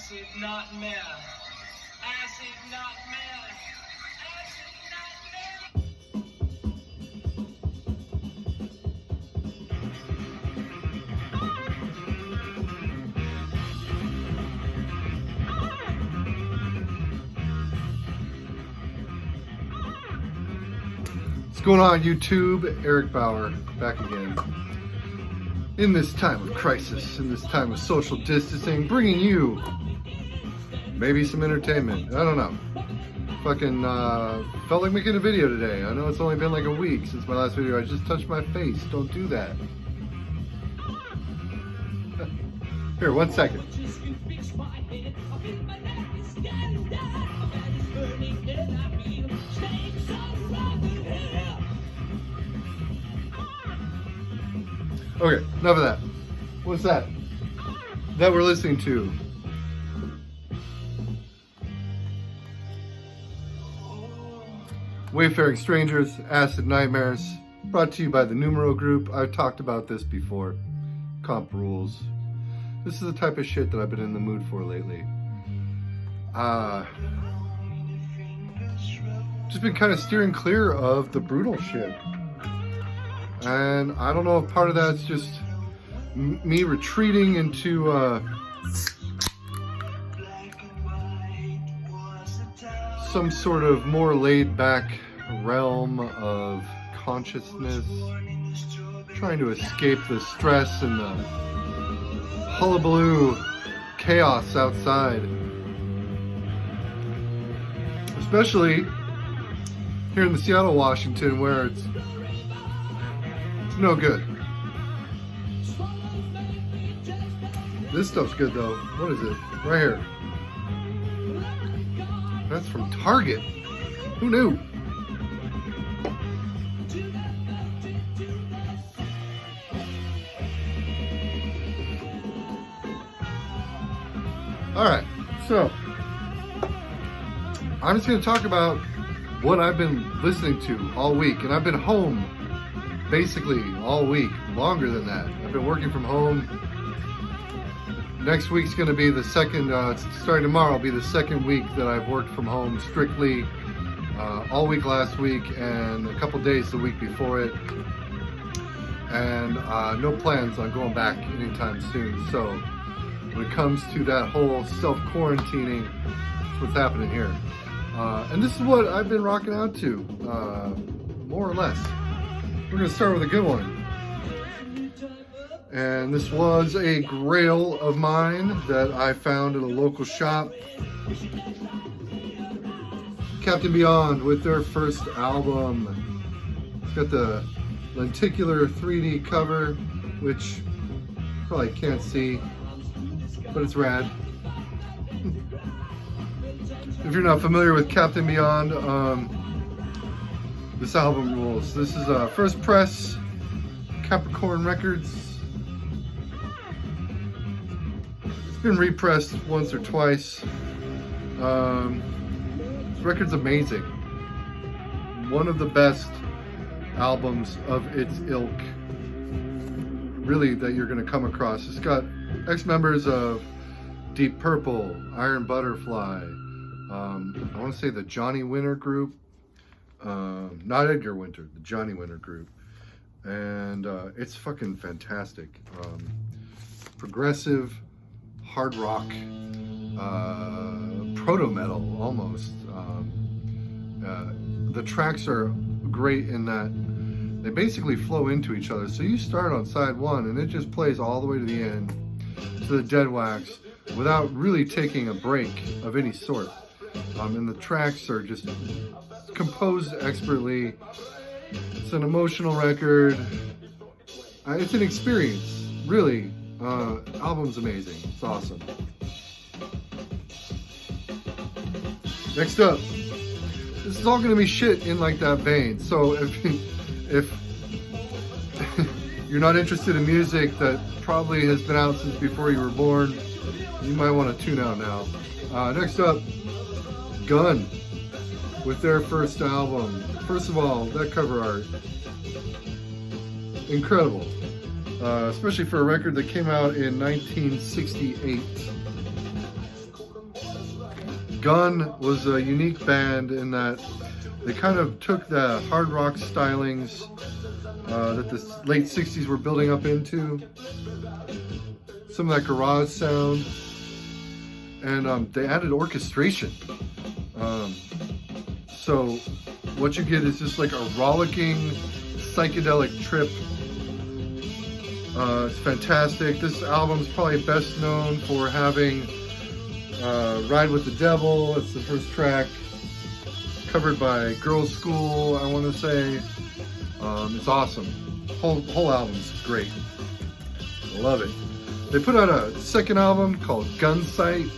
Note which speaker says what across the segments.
Speaker 1: Acid, not meth. Acid, not meth.
Speaker 2: What's going on, YouTube? Eric Bauer back again. In this time of crisis, in this time of social distancing, bringing you maybe some entertainment. I don't know. Fucking felt like making a video today. I know it's only been like a week since my last video. I just touched my face. Don't do that. Here, 1 second. Okay, enough of that. What's that? That we're listening to. Wayfaring Strangers, Acid Nightmares, brought to you by the Numero Group. I've talked about this before. Comp rules. This is the type of shit that I've been in the mood for lately. Just been kind of steering clear of the brutal shit. And I don't know if part of that's just me retreating into some sort of more laid back realm of consciousness, trying to escape the stress and the hullabaloo chaos outside, especially here in the Seattle, Washington, where it's no good. This stuff's good though. What is it? Right here. That's from Target. Who knew? Alright, so I'm just going to talk about what I've been listening to all week. And I've been home basically all week, longer than that. I've been working from home. Next week's going to be the second, starting tomorrow, will be the second week that I've worked from home strictly, all week last week and a couple days the week before it. And no plans on going back anytime soon. So when it comes to that whole self-quarantining, that's what's happening here. And this is what I've been rocking out to, more or less. We're going to start with a good one. And this was a Grail of mine that I found at a local shop. Captain Beyond with their first album. It's got the lenticular 3D cover, which you probably can't see, but it's rad. If you're not familiar with Captain Beyond, this album rules. This is first press, Capricorn Records. It's been repressed once or twice. This record's amazing. One of the best albums of its ilk, really, that you're going to come across. It's got ex-members of Deep Purple, Iron Butterfly, I want to say the Johnny Winter Group. Not Edgar Winter, the Johnny Winter Group. And it's fucking fantastic. Progressive, hard rock, proto-metal almost. The tracks are great in that they basically flow into each other. So you start on side one and it just plays all the way to the end, to the dead wax, without really taking a break of any sort. And the tracks are just composed expertly. It's an emotional record. It's an experience, really. Album's amazing. It's awesome. Next up, this is all going to be shit in like that vein. So if you're not interested in music that probably has been out since before you were born, you might want to tune out now. Next up, Gun with their first album. First of all, that cover art, incredible, especially for a record that came out in 1968. Gun was a unique band in that they kind of took the hard rock stylings that the late 60s were building up into, some of that garage sound, and they added orchestration. So what you get is just like a rollicking psychedelic trip. It's fantastic. This album's probably best known for having Ride with the Devil. It's the first track, covered by Girls School, I want to say. It's awesome. Whole album's great. I love it. They put out a second album called Gunsight,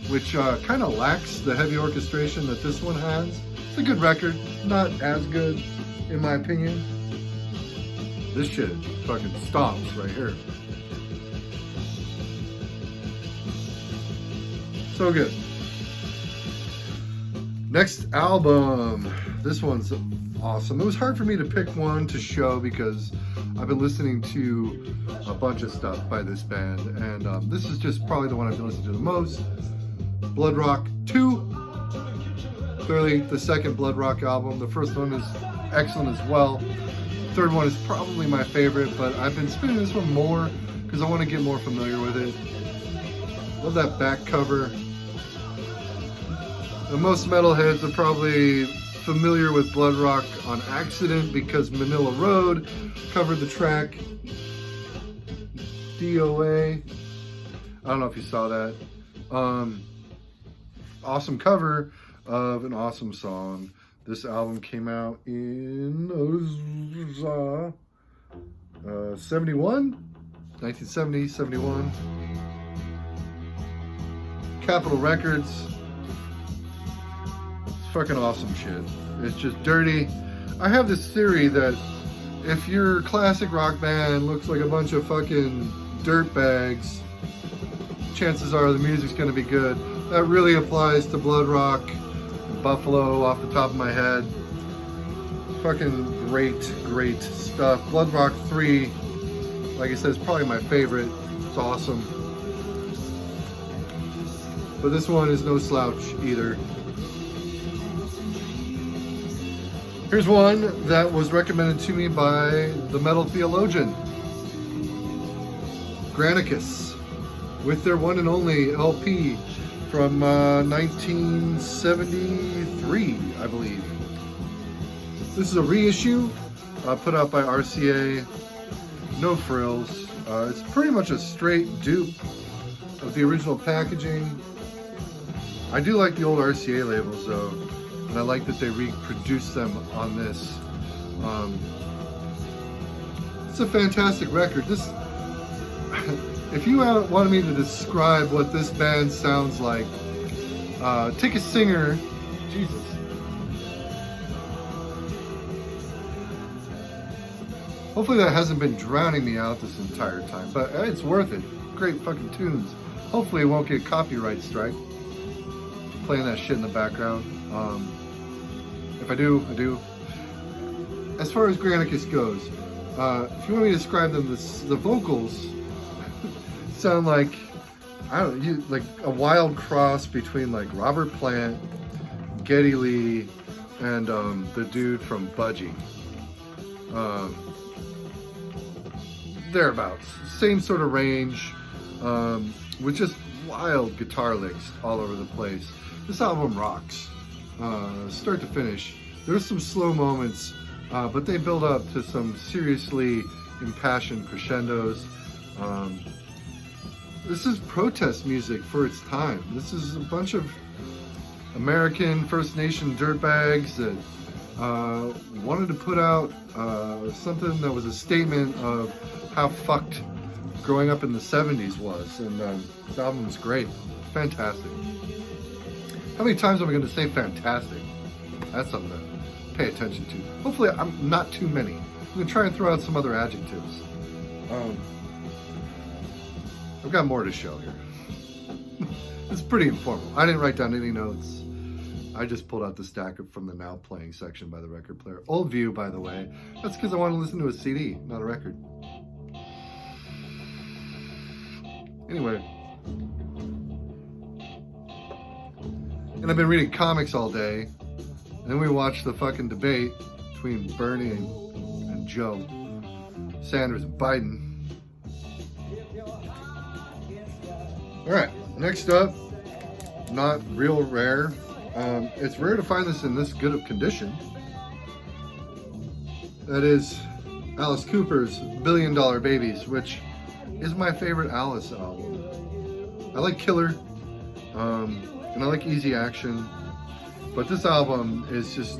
Speaker 2: which kind of lacks the heavy orchestration that this one has. It's a good record, not as good in my opinion. This shit fucking stomps right here. So good. Next album. This one's awesome. It was hard for me to pick one to show because I've been listening to a bunch of stuff by this band, and this is just probably the one I've been listening to the most. Blood Rock 2. Clearly the second Blood Rock album. The first one is excellent as well. The third one is probably my favorite, but I've been spinning this one more because I want to get more familiar with it. Love that back cover. And most metalheads are probably familiar with Blood Rock on accident because Manila Road covered the track. DOA. I don't know if you saw that. Awesome cover of an awesome song. This album came out in 1970, 71. Capitol Records. It's fucking awesome shit. It's just dirty. I have this theory that if your classic rock band looks like a bunch of fucking dirt bags, chances are the music's gonna be good. That really applies to Blood Rock, Buffalo off the top of my head. Fucking great stuff. Blood Rock 3, like I said, is probably my favorite. It's awesome. But this one is no slouch either. Here's one that was recommended to me by the metal theologian, Granicus, with their one and only LP from 1973, I believe. This is a reissue put out by RCA. No frills. It's pretty much a straight dupe of the original packaging. I do like the old RCA labels though, and I like that they reproduced them on this. It's a fantastic record. This, if you wanted me to describe what this band sounds like, take a singer. Jesus. Hopefully that hasn't been drowning me out this entire time, but it's worth it. Great fucking tunes. Hopefully it won't get a copyright strike. Playing that shit in the background. If I do, I do. As far as Granicus goes, if you want me to describe them, the vocals sound like, I don't know, like a wild cross between like Robert Plant, Geddy Lee, and the dude from Fudge. Thereabouts. Same sort of range, with just wild guitar licks all over the place. This album rocks, start to finish. There's some slow moments, but they build up to some seriously impassioned crescendos. This is protest music for its time. This is a bunch of American First Nation dirtbags that wanted to put out something that was a statement of how fucked growing up in the 70s was. And this album is great. Fantastic. How many times am I going to say fantastic? That's something to pay attention to. Hopefully I'm not too many. I'm going to try and throw out some other adjectives. I've got more to show here. It's pretty informal. I didn't write down any notes. I just pulled out the stack from the now playing section by the record player. Old view, by the way. That's because I want to listen to a CD, not a record. Anyway. And I've been reading comics all day. And then we watched the fucking debate between Bernie and Joe, Sanders and Biden. All right, next up, not real rare. It's rare to find this in this good of condition. That is Alice Cooper's $1 Billion Babies, which is my favorite Alice album. I like Killer, and I like Easy Action, but this album is just,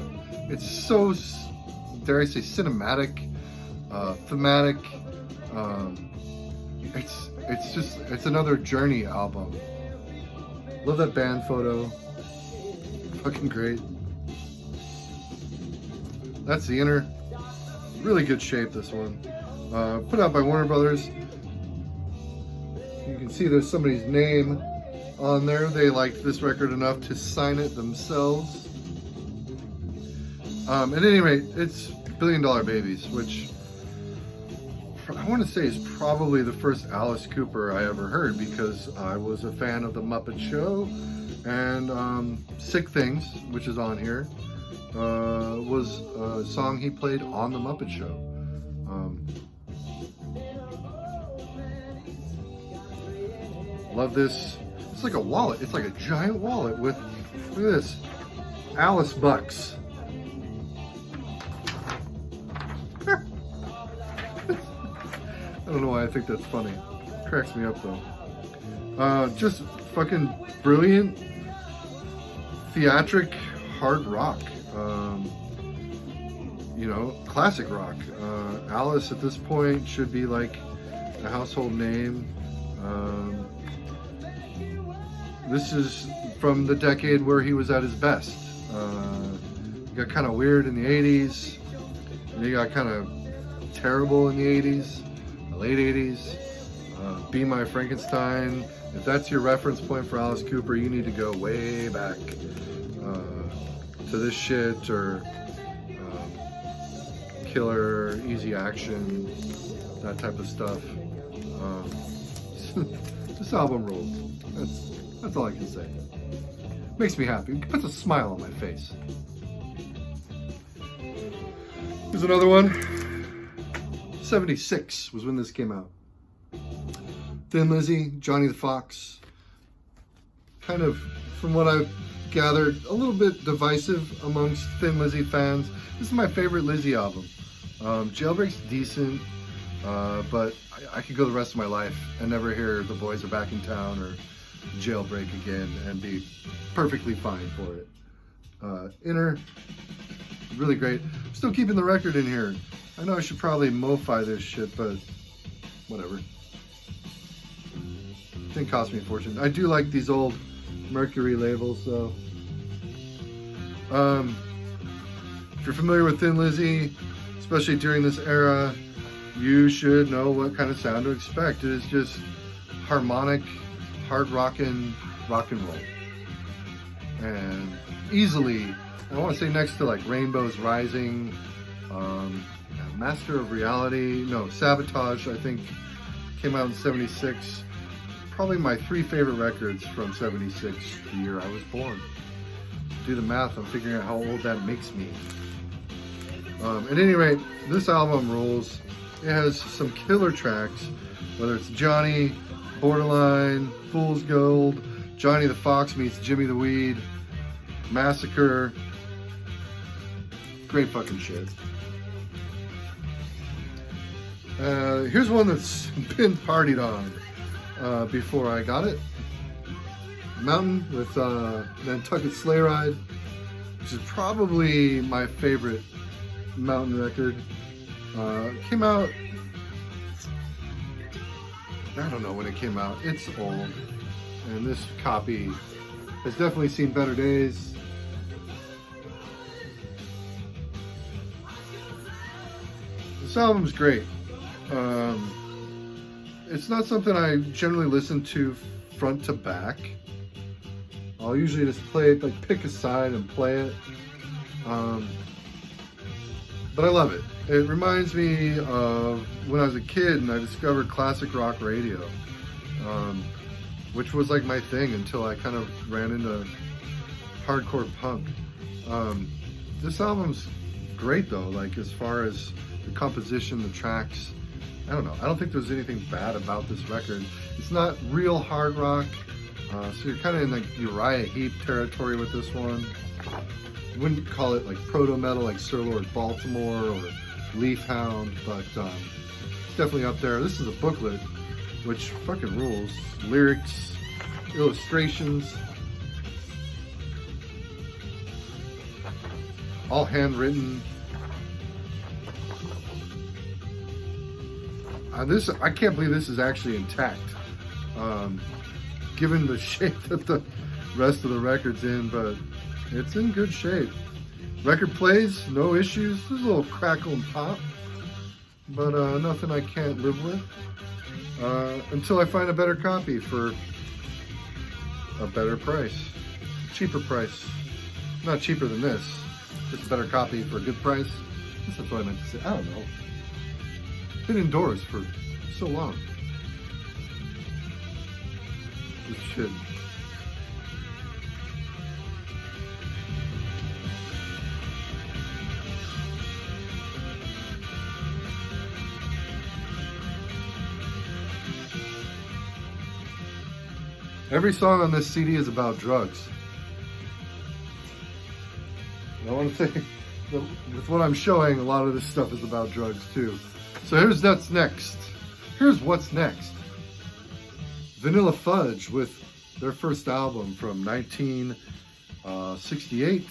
Speaker 2: it's so, dare I say, cinematic, thematic. It's another Journey album. Love that band photo. Fucking great. That's the inner. Really good shape, this one. Put out by Warner Brothers. You can see there's somebody's name on there. They liked this record enough to sign it themselves. At any rate, it's $1 Billion Babies, which I want to say is probably the first Alice Cooper I ever heard, because I was a fan of The Muppet Show, and Sick Things, which is on here, was a song he played on The Muppet Show. Love this. It's like a wallet. It's like a giant wallet with, look at this, Alice bucks. I don't know why I think that's funny. Cracks me up though. Just fucking brilliant, theatric, hard rock. You know, classic rock. Alice at this point should be like a household name. This is from the decade where he was at his best. He got kind of weird in the 80s, and he got kind of terrible in the 80s, the late 80s. Be My Frankenstein. If that's your reference point for Alice Cooper, you need to go way back to this shit, or Killer, Easy Action, that type of stuff. This album rules. That's all I can say. Makes me happy. It puts a smile on my face. Here's another one. 76 was when this came out. Thin Lizzy, Johnny the Fox. Kind of, from what I've gathered, a little bit divisive amongst Thin Lizzy fans. This is my favorite Lizzy album. Jailbreak's decent, but I could go the rest of my life and never hear The Boys Are Back in Town or Jailbreak again and be perfectly fine for it. Inner, really great. Still keeping the record in here. I know I should probably mo-fi this shit, but whatever. Didn't cost me a fortune. I do like these old Mercury labels though. If you're familiar with Thin Lizzy, especially during this era, you should know what kind of sound to expect. It is just harmonic, hard rockin' rock and roll. And easily, I want to say next to like Rainbows Rising, Master of Reality, no, Sabotage, I think, came out in 76. Probably my 3 favorite records from 76, the year I was born. Do the math, I'm figuring out how old that makes me. At any rate, this album rules. It has some killer tracks, whether it's Johnny, Borderline, Fool's Gold, Johnny the Fox meets Jimmy the Weed, Massacre. Great fucking shit. Here's one that's been partied on before I got it. Mountain with Nantucket Sleigh Ride, which is probably my favorite Mountain record. Came out, I don't know when it came out. It's old, and this copy has definitely seen better days. This album's great. It's not something I generally listen to front to back. I'll usually just play it, like pick a side and play it. But I love it. It reminds me of when I was a kid and I discovered classic rock radio, which was like my thing until I kind of ran into hardcore punk. This album's great though, like as far as the composition, the tracks. I don't know. I don't think there's anything bad about this record. It's not real hard rock, so you're kind of in like Uriah Heep territory with this one. I wouldn't call it like proto metal like Sir Lord Baltimore or Leaf Hound, but it's definitely up there. This is a booklet, which fucking rules. Lyrics, illustrations, all handwritten. This, I can't believe this is actually intact, given the shape that the rest of the record's in, but it's in good shape. Record plays, no issues. There's a little crackle and pop, but nothing I can't live with until I find a better copy for a better price, cheaper price. Not cheaper than this, just a better copy for a good price. I guess that's what I meant to say. I don't know. Been indoors for so long. This shit. Every song on this CD is about drugs. I want to say, with what I'm showing, a lot of this stuff is about drugs too. So here's what's next. Here's what's next. Vanilla Fudge with their first album from 1968.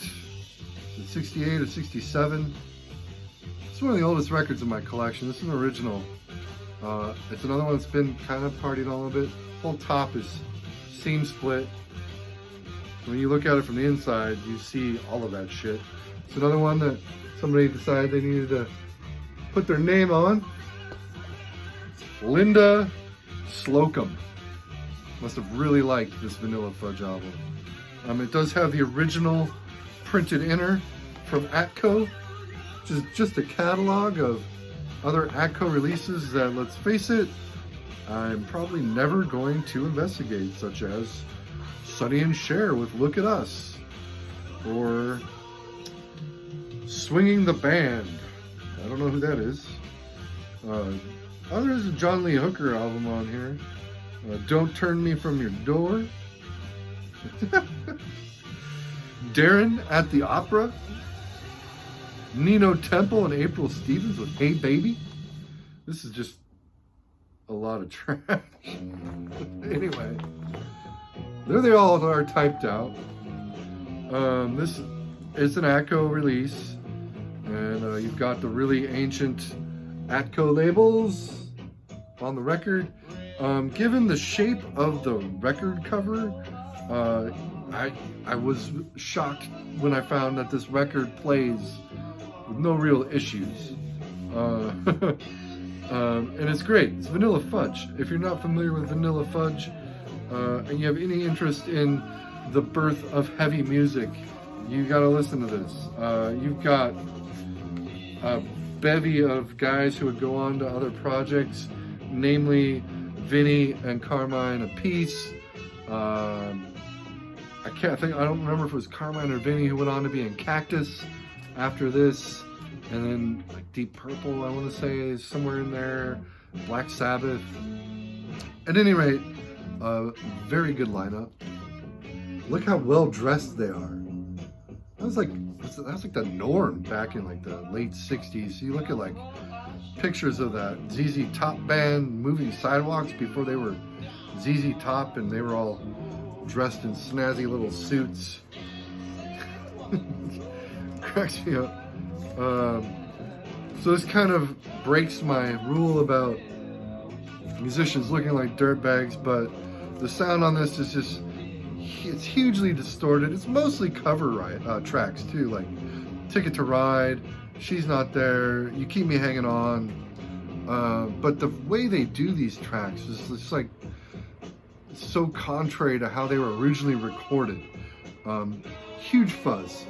Speaker 2: 68 or 67. It's one of the oldest records in my collection. This is an original. It's another one that's been kind of partied on a little bit. Whole top is seam split. When you look at it from the inside, you see all of that shit. It's another one that somebody decided they needed to put their name on. Linda Slocum must have really liked this Vanilla Fudge album. It does have the original printed inner from Atco, which is just a catalog of other Atco releases that, let's face it, I'm probably never going to investigate, such as Sonny and Cher with Look at Us, or Swinging the Band. I don't know who that is. There's a John Lee Hooker album on here. Don't Turn Me From Your Door. Darren at the Opera. Nino Temple and April Stevens with Hey Baby. This is just a lot of trash. Anyway, there they all are typed out. This is an Atco release, and you've got the really ancient Atco labels on the record. Given the shape of the record cover, I was shocked when I found that this record plays with no real issues. And it's great. It's Vanilla Fudge. If you're not familiar with Vanilla Fudge, and you have any interest in the birth of heavy music, you gotta listen to this. You've got a bevy of guys who would go on to other projects, namely Vinny and Carmine Apiece. I don't remember if it was Carmine or Vinny who went on to be in Cactus after this, and then like Deep Purple, I want to say, is somewhere in there. Black Sabbath. At any rate, very good lineup. Look how well dressed they are. That's like the norm back in like the late 60s. You look at like pictures of that ZZ Top band moving sidewalks before they were ZZ Top, and they were all dressed in snazzy little suits. Cracks me up. So this kind of breaks my rule about musicians looking like dirtbags, but the sound on this is just, it's hugely distorted. It's mostly cover tracks too, like Ticket to Ride, She's Not There, You Keep Me Hanging On. But the way they do these tracks is just like so contrary to how they were originally recorded. Huge fuzz,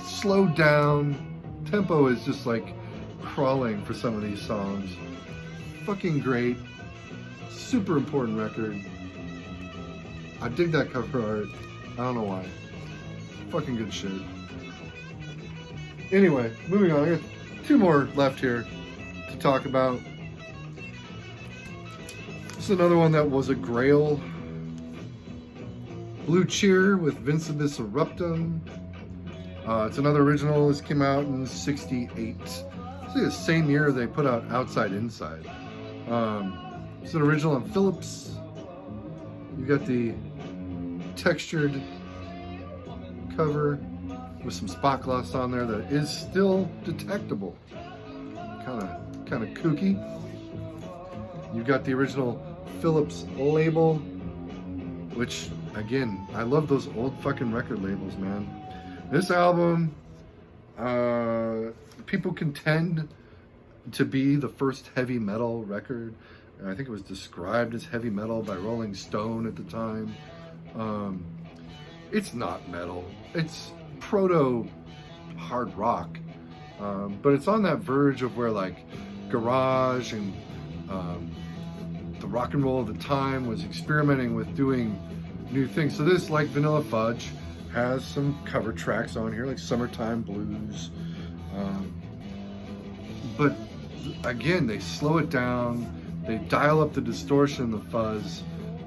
Speaker 2: slowed down, tempo is just like crawling for some of these songs. Fucking great, super important record. I dig that cover art. I don't know why. Fucking good shit. Anyway, moving on. I got 2 more left here to talk about. This is another one that was a Grail. Blue Cheer with Vincibus Eruptum. It's another original. This came out in '68. It's the same year they put out Outside Inside. It's an original on Philips. You got the textured cover with some spot gloss on there that is still detectable. Kind of kooky. You got the original Philips label, which again, I love those old fucking record labels, man. This album, people contend to be the first heavy metal record. I think it was described as heavy metal by Rolling Stone at the time. It's not metal. It's proto hard rock. But it's on that verge of where like garage and the rock and roll of the time was experimenting with doing new things. So this, like Vanilla Fudge, has some cover tracks on here like Summertime Blues. But again, they slow it down. They dial up the distortion and the fuzz,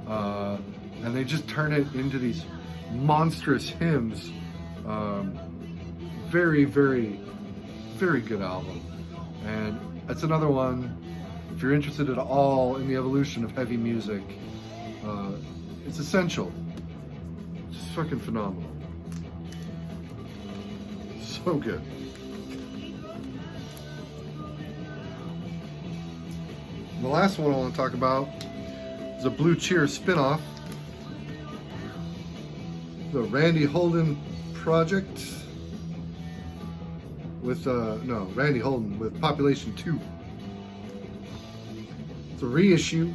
Speaker 2: and they just turn it into these monstrous hymns. Very, very, very good album. And that's another one, if you're interested at all in the evolution of heavy music, it's essential. It's fucking phenomenal. So good. The last one I want to talk about is a Blue Cheer spin-off. The Randy Holden project with, Randy Holden with Population 2. It's a reissue.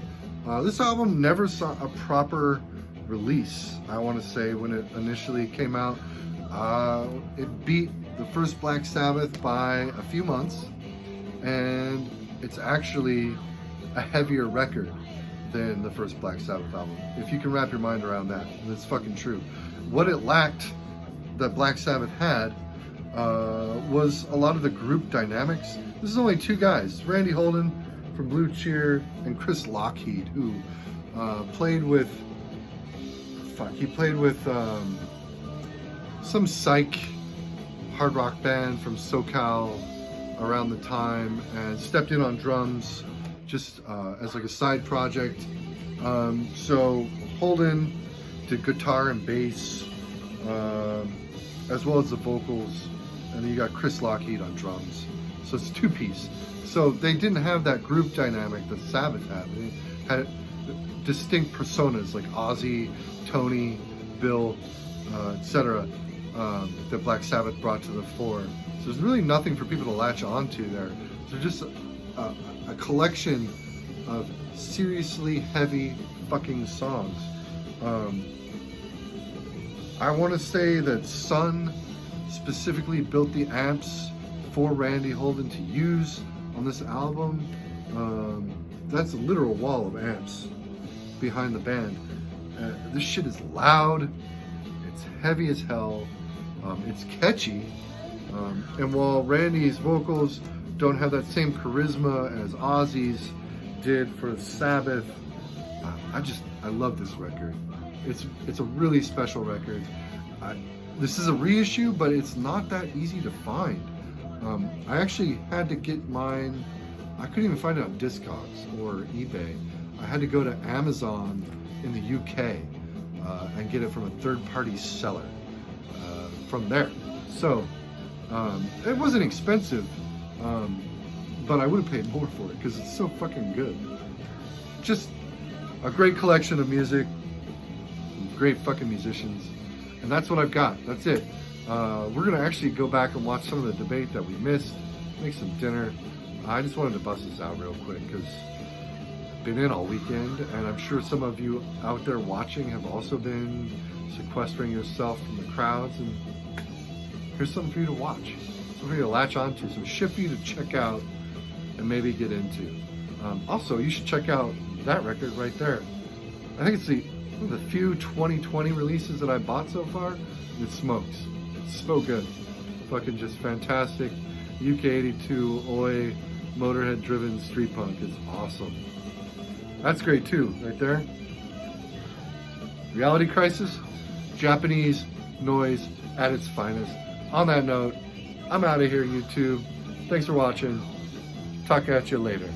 Speaker 2: This album never saw a proper release, I want to say, when it initially came out. It beat the first Black Sabbath by a few months, and it's actually a heavier record than the first Black Sabbath album, if you can wrap your mind around that. And it's fucking true. What it lacked that Black Sabbath had was a lot of the group dynamics. This is only 2 guys, Randy Holden from Blue Cheer and Chris Lockheed, who played with some psych hard rock band from SoCal around the time, and stepped in on drums just as like a side project. So Holden did guitar and bass, as well as the vocals, and then you got Chris Lockheed on drums. So it's 2-piece. So they didn't have that group dynamic that Sabbath had. They had distinct personas like Ozzy, Tony, Bill, etc. That Black Sabbath brought to the fore. So there's really nothing for people to latch onto there. So just a collection of seriously heavy fucking songs. I want to say that Sun specifically built the amps for Randy Holden to use on this album. That's a literal wall of amps behind the band. This shit is loud, it's heavy as hell, it's catchy, and while Randy's vocals don't have that same charisma as Ozzy's did for Sabbath, I love this record. It's a really special record. This is a reissue, but it's not that easy to find. I actually had to get mine. I couldn't even find it on Discogs or eBay. I had to go to Amazon in the UK and get it from a third-party seller from there. So it wasn't expensive, but I would have paid more for it because it's so fucking good. Just a great collection of music, great fucking musicians, and that's what I've got. That's it. We're gonna actually go back and watch some of the debate that we missed, make some dinner. I just wanted to bust this out real quick because I've been in all weekend, and I'm sure some of you out there watching have also been sequestering yourself from the crowds, and here's something for you to watch, something for you to latch onto, some shit for you to check out and maybe get into. Also, you should check out that record right there. I think it's the the few 2020 releases that I bought so far, it smokes. It's so good. Fucking just fantastic. UK82 Oi Motorhead driven street punk. It's awesome. That's great too, right there. Reality Crisis, Japanese noise at its finest. On that note, I'm out of here, YouTube. Thanks for watching. Talk at you later.